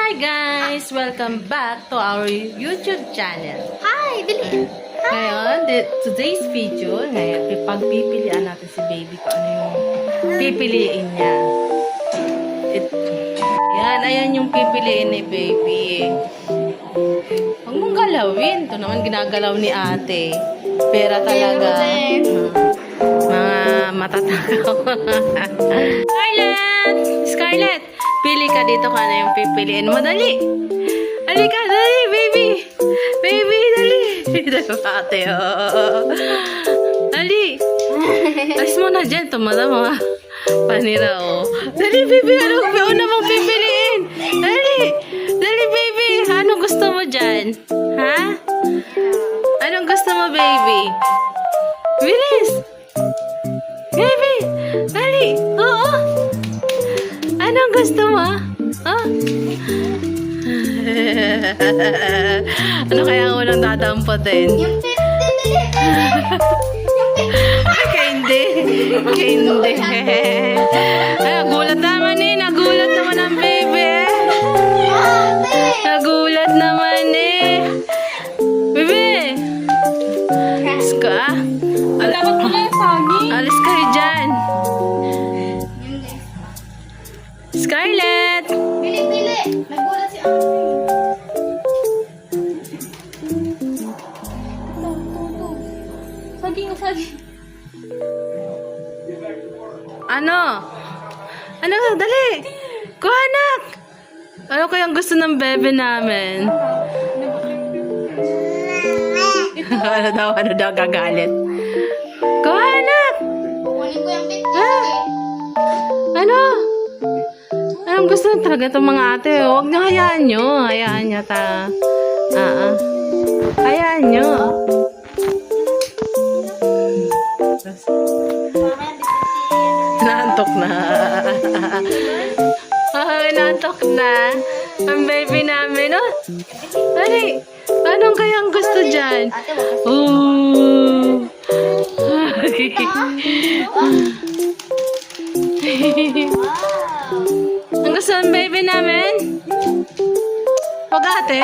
Hi guys! Welcome back to our YouTube channel. Hi, Billy. Ngayon, today's video, ngayon, pagpipilian natin si baby kung ano yung pipiliin niya. Ayan yung pipiliin ni baby. Huwag mong galawin. Ito naman ginagalaw ni ate. Pera talaga. Mga matatakaw. Scarlett! Scarlett! Pili ka dito kung ano yung pipiliin mo. Dali! Halika, dali, baby! Baby, dali! Dali pa ate, oh. Dali! Alis mo na dyan. Tumada mga panira, oh. Dali, baby! Ano mong pipiliin? Dali! Dali, baby! Anong gusto mo dyan? Ha? Anong gusto mo, baby? Bilis! Baby! Dali! Oo! Anong gusto mo? Oh? Ano kaya ang unang tatampotin? Yung 50, Billy. Hindi. Hindi. Ay, nagulat naman eh. Nagulat naman ang baby. Nagulat naman eh. Baby! Alis ka. Alis kayo dyan. Scarlett! Billy, Billy. Nagulat si Ate. Saging. Ano? Ano? Dali! Kuha, anak! Ano kayang gusto ng bebe namin? Ano daw, gagalit. Kuha, anak! Kukunin ko yung 50. Ha? Ano? Anong gusto talaga itong mga ate? Huwag na hayaan nyo. Hayaan nyo ta. Hayaan nyo. Naantok na. Naantok na. Ang baby namin, oh. Dali. Anong kayang gusto dyan? Ate, wag kasi. Ooh. Wow. Ang gusto ng baby namin? Huwag ate.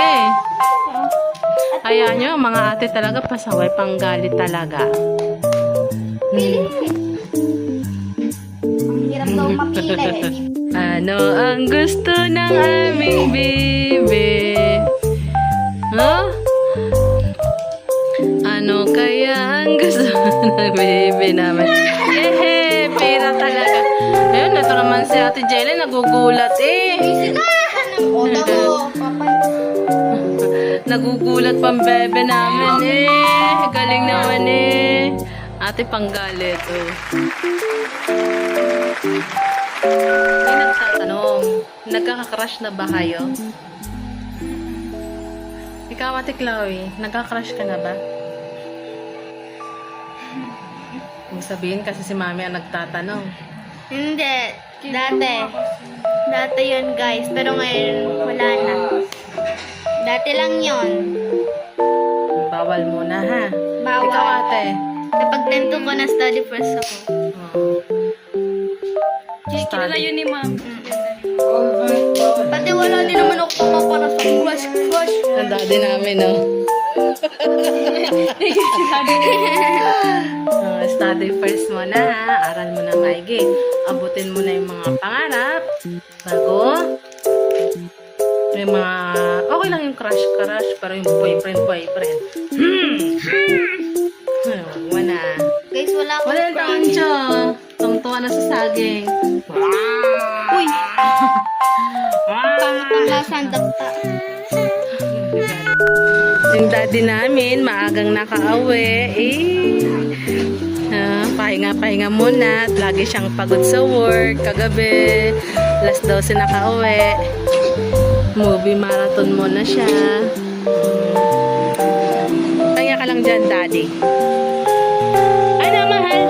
Hayaan nyo, mga ate talaga pasaway, panggalit talaga. Billy. Ang hirap daw mapili. Ano ang gusto ng aming baby? Huh? Ano kaya ang gusto ng baby namin? Yehe, pera talaga. Ayun, ito naman si Ate Jelly, nagugulat eh. O, damo. Nagugulat pang bebe namin eh. Galing naman eh. Ate panggalit oh. May nagtatanong, nagkaka-crush na ba kayo? Ikaw, Ate Chloe, nagka-crush ka na ba? Kung sabihin kasi si Mami ang nagtatanong. Hindi. Dati yun, guys. Pero ngayon, wala na. Dati lang yun. Bawal muna ha. Bawal. Ikaw, Ate. Kapag nandito ko na study first ako. Kilala yun ni Ma'am. Pati wala din naman ako para sa crush. Ang daddy namin, no? Study first mo na, ha? Aral mo na maigi. Abutin mo na yung mga pangarap. Bago, may mga, okay lang yung crush, pero yung boyfriend. Huwag mo na. Guys, wala akong Wala yung crush. tancho. Tungtuwa na sa saging. Uy! Pangit ang lasang dapta. Yung daddy namin, maagang nakauwi. Pahinga muna. Lagi siyang pagod sa work. Kagabi, alas 12 nakauwi. Movie marathon muna siya. Kaya ka lang dyan, daddy. Ay na, mahal.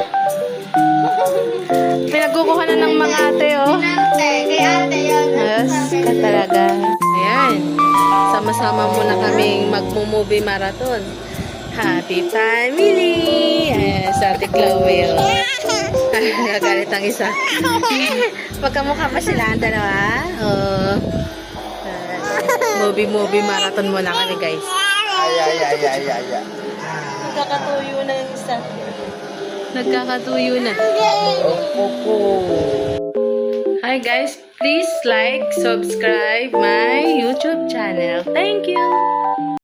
Pinagkukuha na ng mga ate, oh. Kay ate yan. Yes, ka talaga. Ayan. Sama-sama muna kaming magmo-movie marathon. Happy family! Ayan, sa Ate Chloe. Nagagalit ang isa. Magkamukha pa sila ang dalawa. Oh. Movie marathon muna kami, guys. Ay. Nagkakatuyo na yung isa. Nagkakatuyo na. Hi guys, please like, subscribe my YouTube channel. Thank you!